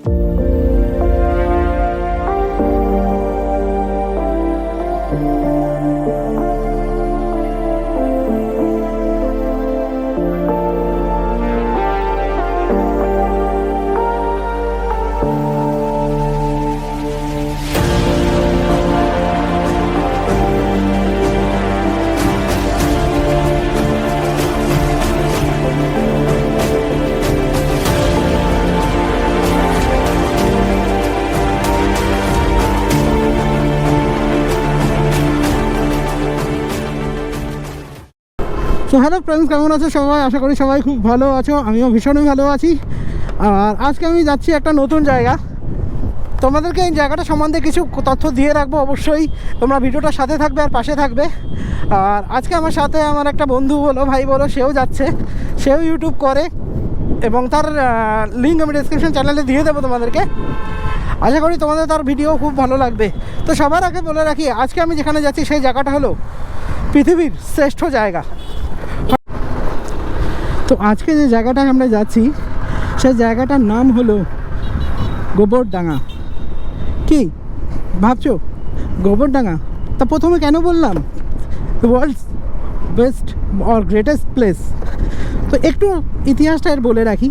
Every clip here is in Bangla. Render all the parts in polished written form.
তো হ্যালো ফ্রেন্ডস, কেমন আছো সবাই? আশা করি সবাই খুব ভালো আছো, আমিও ভীষণই ভালো আছি। আর আজকে আমি যাচ্ছি একটা নতুন জায়গা। তোমাদেরকে এই জায়গাটা সম্বন্ধে কিছু তথ্য দিয়ে রাখবো, অবশ্যই তোমরা ভিডিওটার সাথে থাকবে আর পাশে থাকবে। আর আজকে আমার সাথে আমার একটা বন্ধু বলো, ভাই বলো, সেও যাচ্ছে, সেও ইউটিউব করে এবং তার লিঙ্ক আমি ডেসক্রিপশন চ্যানেলে দিয়ে দেবো তোমাদেরকে। আশা করি তোমাদের তার ভিডিও খুব ভালো লাগবে। তো সবার আগে বলে রাখি, আজকে আমি যেখানে যাচ্ছি সেই জায়গাটা হলো পৃথিবীর শ্রেষ্ঠ জায়গা। তো আজকে যে জায়গাটায় আমরা যাচ্ছি সেই জায়গাটার নাম হলো গোবরডাঙ্গা। কি ভাবছো গোবরডাঙ্গা? তা প্রথমে কেন বললাম world's best or greatest place? তো একটু ইতিহাসটা এর বলে রাখি।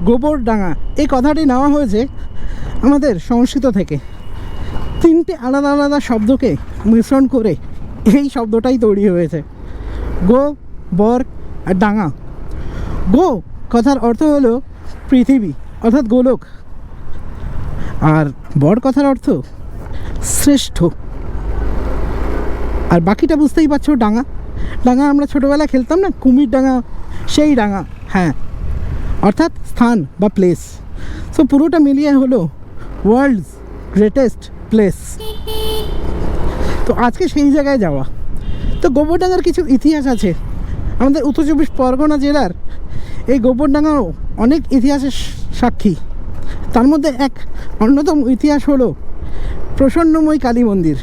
গোবরডাঙ্গা এই কথাটি নেওয়া হয়েছে আমাদের সংস্কৃত থেকে। তিনটে আলাদা আলাদা শব্দকে মিশ্রণ করে এই শব্দটাই তৈরি হয়েছে, গো, বর আর ডাঙ্গা। গো কথার অর্থ হলো পৃথিবী অর্থাৎ গোলক, আর বর কথার অর্থ শ্রেষ্ঠ, আর বাকিটা বুঝতেই পারছো ডাঙ্গা। ডাঙ্গা আমরা ছোটোবেলায় খেলতাম না, কুমির ডাঙ্গা, সেই ডাঙ্গা, হ্যাঁ, অর্থাৎ স্থান বা প্লেস। সো পুরোটা মিলিয়ে হলো ওয়ার্ল্ডস গ্রেটেস্ট প্লেস। তো আজকে সেই জায়গায় যাওয়া। তো গোবরডাঙ্গার কিছু ইতিহাস আছে। আমাদের উত্তর চব্বিশ পরগনা জেলার এই গোবরডাঙ্গাও অনেক ইতিহাসের সাক্ষী। তার মধ্যে এক অন্যতম ইতিহাস হলো প্রসন্নময়ী কালী মন্দির।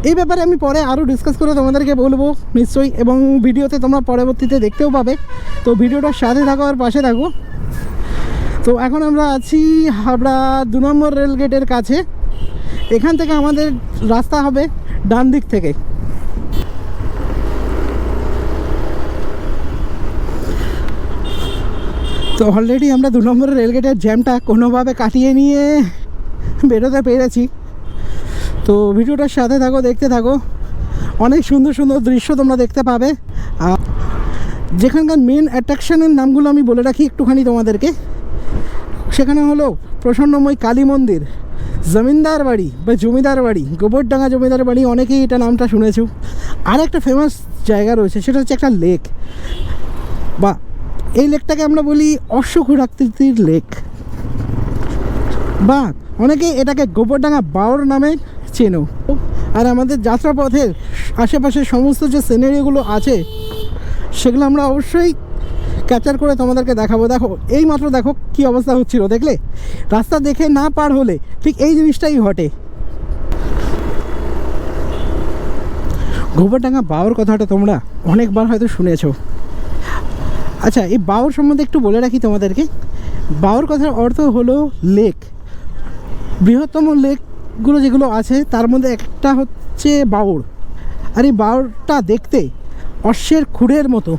এই ব্যাপারে আমি পরে আরও ডিসকাস করে তোমাদেরকে বলবো নিশ্চয়ই, এবং ভিডিওতে তোমরা পরবর্তীতে দেখতেও পাবে। তো ভিডিওটার সাথে থাকো আর পাশে থাকো। তো এখন আমরা আছি হাবড়া 2 নম্বর রেলগেটের কাছে। এখান থেকে আমাদের রাস্তা হবে ডান দিক থেকে। তো অলরেডি আমরা 2 নম্বরের রেলগেটের জ্যামটা কোনোভাবে কাটিয়ে নিয়ে বেরোতে পেরেছি। তো ভিডিওটার সাথে থাকো, দেখতে থাকো, অনেক সুন্দর সুন্দর দৃশ্য তোমরা দেখতে পাবে। আর যেখানকার মেন অ্যাট্রাকশনের নামগুলো আমি বলে রাখি একটুখানি তোমাদেরকে। সেখানে হলো প্রসন্নময়ী কালী মন্দির, জমিদার বাড়ি বা জমিদার বাড়ি, গোবরডাঙ্গা জমিদার বাড়ি, অনেকেই এটা নামটা শুনেছো। আর একটা ফেমাস জায়গা রয়েছে, সেটা হচ্ছে একটা লেক, বা এই লেকটাকে আমরা বলি অশ্বক্ষুরাকৃতির লেক, বা অনেকে এটাকে গোবরডাঙ্গা বাওর নামে চেনো। আর আমাদের যাত্রাপথের আশেপাশের সমস্ত যে সিনারিগুলো আছে সেগুলো আমরা অবশ্যই ক্যাপচার করে তোমাদেরকে দেখাবো। দেখো, এই মাত্র দেখো কী অবস্থা হচ্ছিল, দেখলে? রাস্তা দেখে না পার হলে ঠিক এই জিনিসটাই ঘটে। গোবরডাঙ্গা বাওর কথাটা তোমরা অনেকবার হয়তো শুনেছো। আচ্ছা, এই বাওর সম্বন্ধে একটু বলে রাখি তোমাদেরকে। বাওর কথার অর্থ হলো লেক। বৃহত্তম লেকগুলো যেগুলো আছে তার মধ্যে একটা হচ্ছে বাওর। আর এই বাওরটা দেখতে অশ্বের খুরের মতো,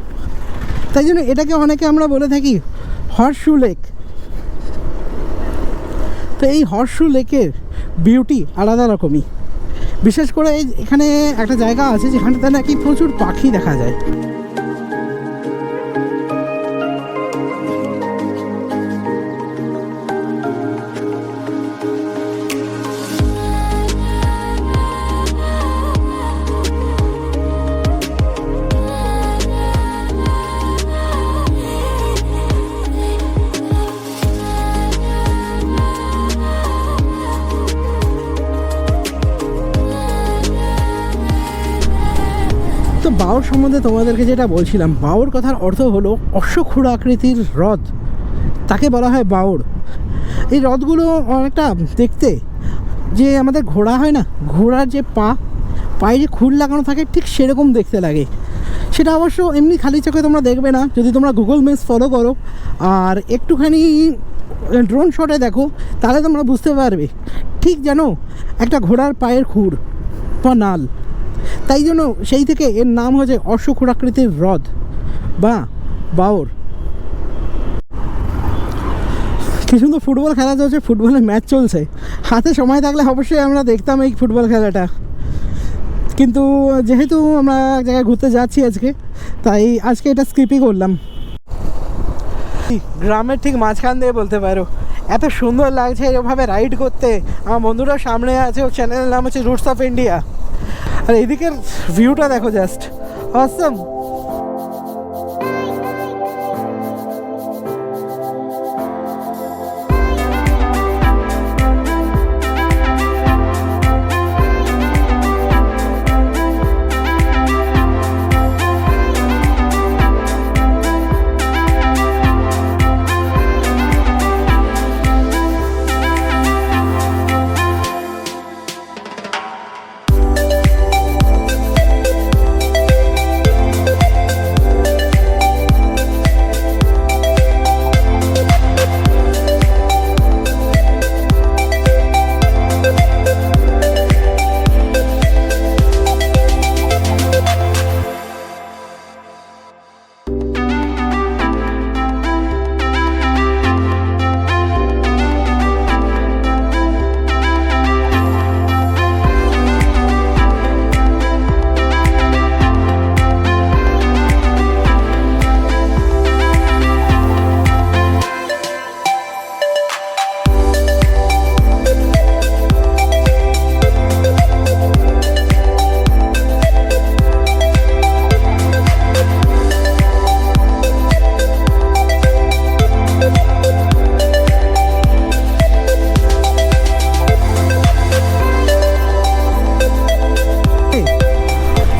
তাই জন্য এটাকে অনেকে আমরা বলে থাকি হর্সশু লেক। তো এই হর্সশু লেকের বিউটি আলাদা রকমই। বিশেষ করে এখানে একটা জায়গা আছে যেখানটাতে নাকি প্রচুর পাখি দেখা যায়। বাওর সম্বন্ধে তোমাদেরকে যেটা বলছিলাম, বাওর কথার অর্থ হলো অশ্বক্ষুর আকৃতির হ্রদ, তাকে বলা হয় বাওর। এই হ্রদগুলো অনেকটা দেখতে যে আমাদের ঘোড়া হয় না, ঘোড়ার যে পায়ে যে খুর লাগানো থাকে ঠিক সেরকম দেখতে লাগে। সেটা অবশ্য এমনি খালি চোখে তোমরা দেখবে না, যদি তোমরা গুগল ম্যাপস ফলো করো আর একটুখানি ড্রোন শটে দেখো তাহলে তোমরা বুঝতে পারবে ঠিক যেন একটা ঘোড়ার পায়ের খুর বা নাল। তাই জন্য সেই থেকে এর নাম হচ্ছে অশ্বক্ষুরাকৃতির হ্রদ বা বাওর। কি সুন্দর ফুটবল খেলা চলছে, ফুটবলের ম্যাচ চলছে। হাতে সময় থাকলে অবশ্যই আমরা দেখতাম এই ফুটবল খেলাটা, কিন্তু যেহেতু আমরা এক জায়গায় ঘুরতে যাচ্ছি আজকে, তাই আজকে এটা স্কিপই করলাম। গ্রামের ঠিক মাঝখান দিয়ে বলতে পারো, এত সুন্দর লাগছে এভাবে রাইড করতে। আমার বন্ধুরা সামনে আছে, ওর চ্যানেলের নাম হচ্ছে রুটস অফ ইন্ডিয়া। আর এদিকের ভিউটা দেখো, জাস্ট অসম।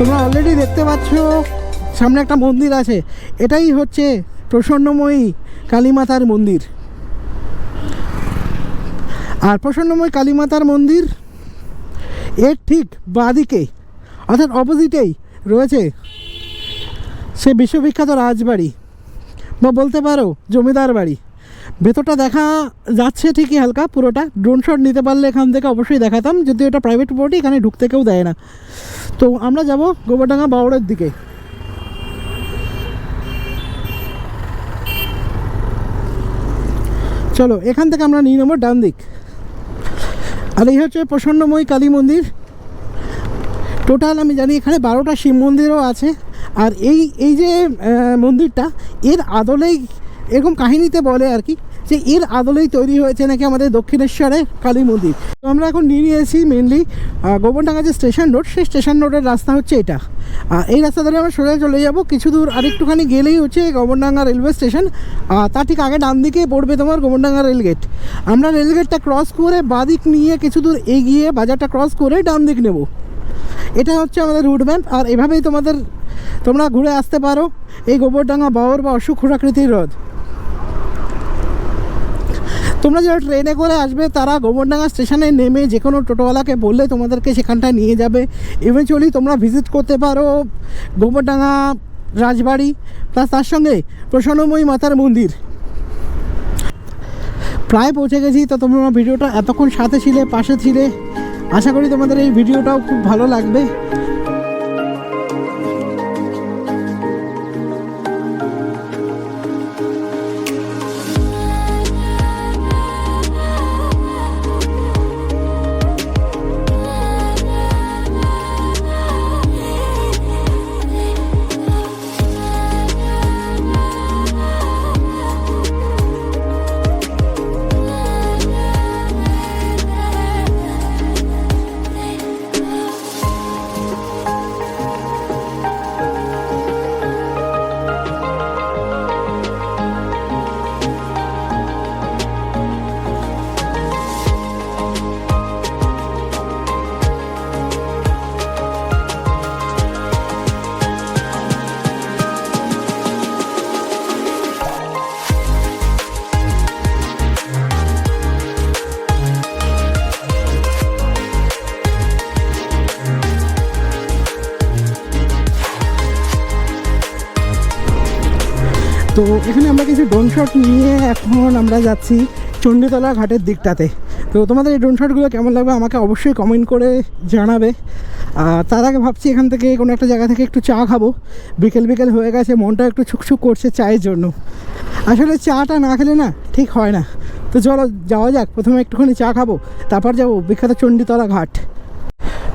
তোমরা অলরেডি দেখতে পাচ্ছ সামনে একটা মন্দির আছে, এটাই হচ্ছে প্রসন্নময়ী কালীমাতার মন্দির। আর প্রসন্নময়ী কালীমাতার মন্দির এর ঠিক বাঁদিকে অর্থাৎ অপোজিটেই রয়েছে সে বিশ্ববিখ্যাত রাজবাড়ি বা বলতে পারো জমিদার বাড়ি। ভেতরটা দেখা যাচ্ছে ঠিকই হালকা, পুরোটা ড্রোন শট নিতে পারলে এখান থেকে অবশ্যই দেখাতাম, যদিও এটা প্রাইভেট প্রপার্টি, এখানে ঢুকতে কেউ দেয় না। তো আমরা যাব গোবরডাঙ্গা বাওড়ের দিকে। চলো এখান থেকে আমরা নিয়ে নেবো ডান দিক। আর এই হচ্ছে প্রসন্নময়ী কালী মন্দির। টোটাল আমি জানি এখানে 12টা শিব মন্দিরও আছে। আর এই যে মন্দিরটা, এর আদলেই এরকম কাহিনীতে বলে আর কি, যে এর আদলেই তৈরি হয়েছে নাকি আমাদের দক্ষিণেশ্বরে কালী মন্দির। তো আমরা এখন নিয়ে নিয়েছি মেনলি গোবরডাঙ্গা যে স্টেশন রোড, সেই স্টেশন রোডের রাস্তা হচ্ছে এটা। এই রাস্তা ধরে আমরা সোজা চলে যাব, কিছু দূর আরেকটুখানি গেলেই হচ্ছে গোবরডাঙ্গা রেলওয়ে স্টেশন। তার ঠিক আগে ডান দিকে পড়বে তোমার গোবরডাঙ্গা রেলগেট। আমরা রেলগেটটা ক্রস করে বাঁদিক নিয়ে কিছু দূর এগিয়ে বাজারটা ক্রস করে ডান দিক নেব। এটা হচ্ছে আমাদের রুট ম্যাপ। আর এভাবেই তোমরা ঘুরে আসতে পারো এই গোবরডাঙ্গা বাওর বা অশ্বক্ষুরাকৃতির হ্রদ। তোমরা যারা ট্রেনে করে আসবে তারা গোবরডাঙ্গা স্টেশনে নেমে যে কোনো টোটোওয়ালাকে বললে তোমাদেরকে সেখানটায় নিয়ে যাবে। ইভেনচুয়ালি তোমরা ভিজিট করতে পারো গোবরডাঙ্গা রাজবাড়ি, প্লাস তার সঙ্গে প্রসন্নময়ী মাতার মন্দির। প্রায় পৌঁছে গেছি। তো তোমরা ভিডিওটা এতক্ষণ সাথে ছিলে, পাশে ছিলে, আশা করি তোমাদের এই ভিডিওটাও খুব ভালো লাগবে। তো এখানে আমরা কিছু ড্রোন শট নিয়ে এখন আমরা যাচ্ছি চণ্ডীতলা ঘাটের দিকটাতে। তো তোমাদের এই ড্রোন শটগুলো কেমন লাগবে আমাকে অবশ্যই কমেন্ট করে জানাবে। তার আগে ভাবছি এখান থেকে কোনো একটা জায়গা থেকে একটু চা খাবো, বিকেল বিকেল হয়ে গেছে, মনটা একটু ছুকছুক করছে চায়ের জন্য। আসলে চাটা না খেলে না ঠিক হয় না। তো চলো যাওয়া যাক, প্রথমে একটুখানি চা খাবো, তারপর যাবো বিখ্যাত চণ্ডীতলা ঘাট।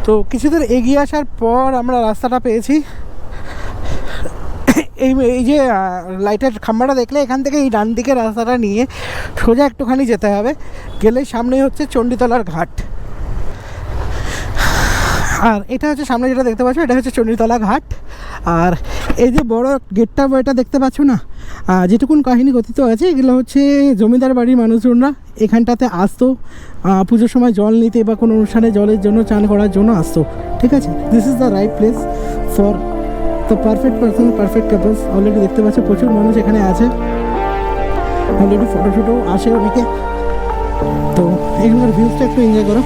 তো কিছুদিন এগিয়ে আসার পর আমরা রাস্তাটা পেয়েছি। এই যে লাইটের খাম্বাটা দেখলে এখান থেকে এই ডান দিকে রাস্তাটা নিয়ে সোজা একটুখানি যেতে হবে, গেলেই সামনেই হচ্ছে চণ্ডীতলার ঘাট। আর এটা হচ্ছে সামনে যেটা দেখতে পাচ্ছ, এটা হচ্ছে চণ্ডীতলা ঘাট। আর এই যে বড় গেটটা এটা দেখতে পাচ্ছ না, যেটুকুন কাহিনী কথিত আছে এগুলো হচ্ছে জমিদার বাড়ির মানুষজনরা এখানটাতে আসতো পুজোর সময় জল নিতে বা কোনো অনুষ্ঠানে জলের জন্য চান করার জন্য আসতো। ঠিক আছে, this is the right place for the perfect person, perfect couples. Already দেখতে পাচ্ছ প্রচুর মানুষ এখানে আছে, অলরেডি ফটোশুটও আসে অনেকে। তো এইগুলোর ভিউজটা একটু এনজয় করো।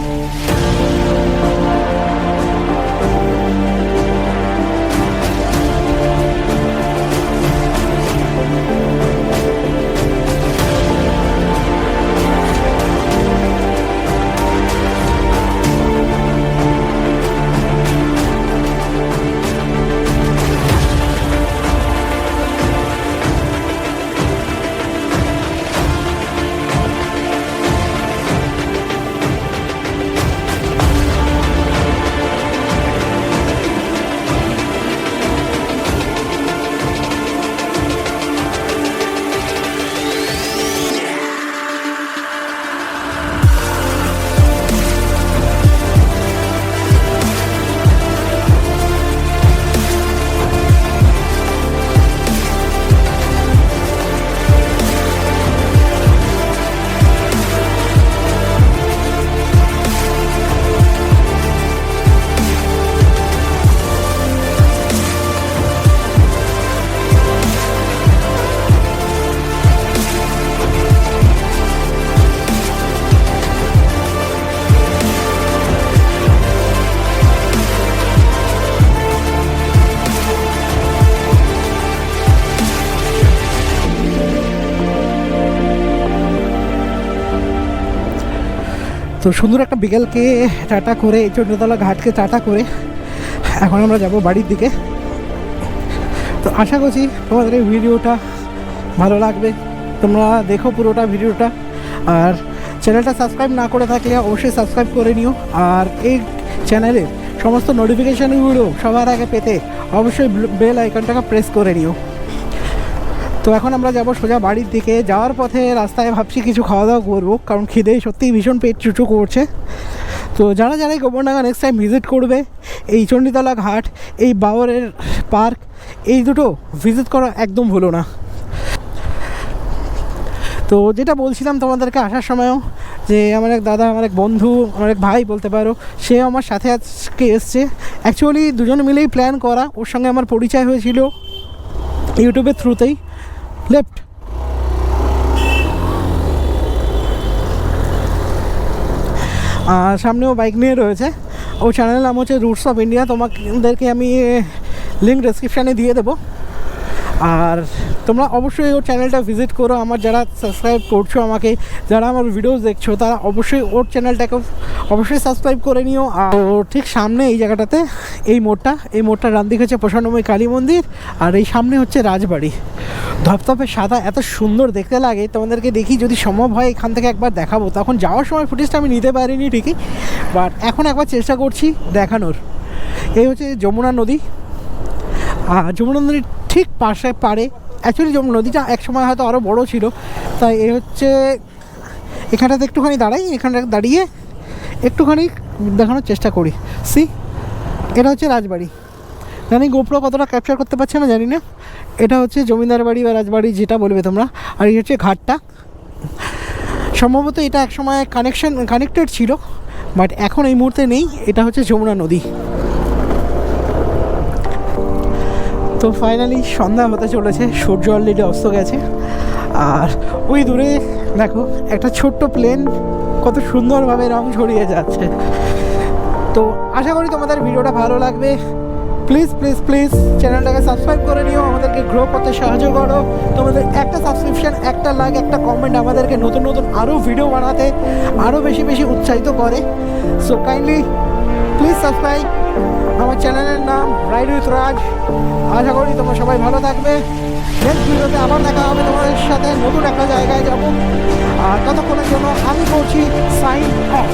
তো সুন্দর একটা বিকেলকে টাটা করে এই চণ্ডীতলা ঘাটকে টাটা করে এখন আমরা যাব বাড়ির দিকে। তো আশা করছি তোমাদের এই ভিডিওটা ভালো লাগবে, তোমরা দেখো পুরোটা ভিডিওটা। আর চ্যানেলটা সাবস্ক্রাইব না করে থাকলে অবশ্যই সাবস্ক্রাইব করে নিও। আর এই চ্যানেলের সমস্ত নোটিফিকেশানগুলো সবার আগে পেতে অবশ্যই বেল আইকনটাকে প্রেস করে নিও। তো এখন আমরা যাব সোজা বাড়ির দিকে। যাওয়ার পথে রাস্তায় ভাবছি কিছু খাওয়া দাওয়া করবো, কারণ খিদে সত্যিই ভীষণ পেট চুচু করছে। তো যারা যারা এই গোবরডাঙ্গা নেক্সট টাইম ভিজিট করবে, এই চণ্ডীতলা ঘাট, এই বাওরের পার্ক, এই দুটো ভিজিট করা একদম ভুলো না। তো যেটা বলছিলাম তোমাদেরকে আসার সময়ও, যে আমার এক দাদা, আমার এক বন্ধু, আমার এক ভাই বলতে পারো, সে আমার সাথে আজকে এসছে। অ্যাকচুয়ালি দুজনে মিলেই প্ল্যান করা, ওর সঙ্গে আমার পরিচয় হয়েছিল ইউটিউবের থ্রুতেই। লেফট আর সামনেও বাইক নিয়ে রয়েছে। ও চ্যানেলের নাম হচ্ছে রুটস অফ ইন্ডিয়া, তোমাদেরকে আমি লিঙ্ক ডেসক্রিপশানে দিয়ে দেবো। আর তোমরা অবশ্যই ওর চ্যানেলটা ভিজিট করো। আমার যারা সাবস্ক্রাইব করছো, আমাকে যারা আমার ভিডিওস দেখছো, তারা অবশ্যই ওর চ্যানেলটাকে অবশ্যই সাবস্ক্রাইব করে নিও। আর ঠিক সামনে এই জায়গাটাতে এই মোড়টা ডান দিকে হচ্ছে প্রসন্নময়ী কালী মন্দির, আর এই সামনে হচ্ছে রাজবাড়ি। ধপধপে সাদা, এত সুন্দর দেখতে লাগে। তোমাদেরকে দেখি যদি সম্ভব হয় এখান থেকে একবার দেখাবো। তখন যাওয়ার সময় ফুটেজটা আমি নিতে পারিনি ঠিকই, বাট এখন একবার চেষ্টা করছি দেখানোর। এই হচ্ছে যমুনা নদী, আর যমুনা নদীর ঠিক পারে অ্যাকচুয়ালি যমুনা নদীটা একসময় হয়তো আরও বড়ো ছিল। তাই এই হচ্ছে এখানটাতে একটুখানি দাঁড়াই, এখানটা দাঁড়িয়ে একটুখানি দেখানোর চেষ্টা করি। এটা হচ্ছে রাজবাড়ি। জানি গোপ্রো কতটা ক্যাপচার করতে পারছে না জানি না। এটা হচ্ছে জমিদার বাড়ি বা রাজবাড়ি যেটা বলবে তোমরা। আর এই হচ্ছে ঘাটটা। সম্ভবত এটা একসময় কানেক্টেড ছিল, বাট এখন এই মুহূর্তে নেই। এটা হচ্ছে যমুনা নদী। তো ফাইনালি সন্ধ্যা হতে চলেছে, সূর্য অলরেডি অস্ত গেছে। আর ওই দূরে দেখো একটা ছোট্ট প্লেন কত সুন্দরভাবে রং ছড়িয়ে যাচ্ছে। তো আশা করি তোমাদের ভিডিওটা ভালো লাগবে। প্লিজ প্লিজ প্লিজ চ্যানেলটাকে সাবস্ক্রাইব করে নিও, আমাদেরকে গ্রো করতে সাহায্য করো। তোমাদের একটা সাবস্ক্রিপশন, একটা লাইক, একটা কমেন্ট আমাদেরকে নতুন নতুন আরও ভিডিও বানাতে আরও বেশি বেশি উৎসাহিত করে। So kindly please subscribe. আমার চ্যানেলের নাম রাইড উইথ রাজ। আশা করি তোমরা সবাই ভালো থাকবে। নেক্সট ভিডিওতে আবার দেখা হবে তোমাদের সাথে, নতুন একটা জায়গায় যাব। আর ততক্ষণের জন্য আমি করছি সাইন অফ।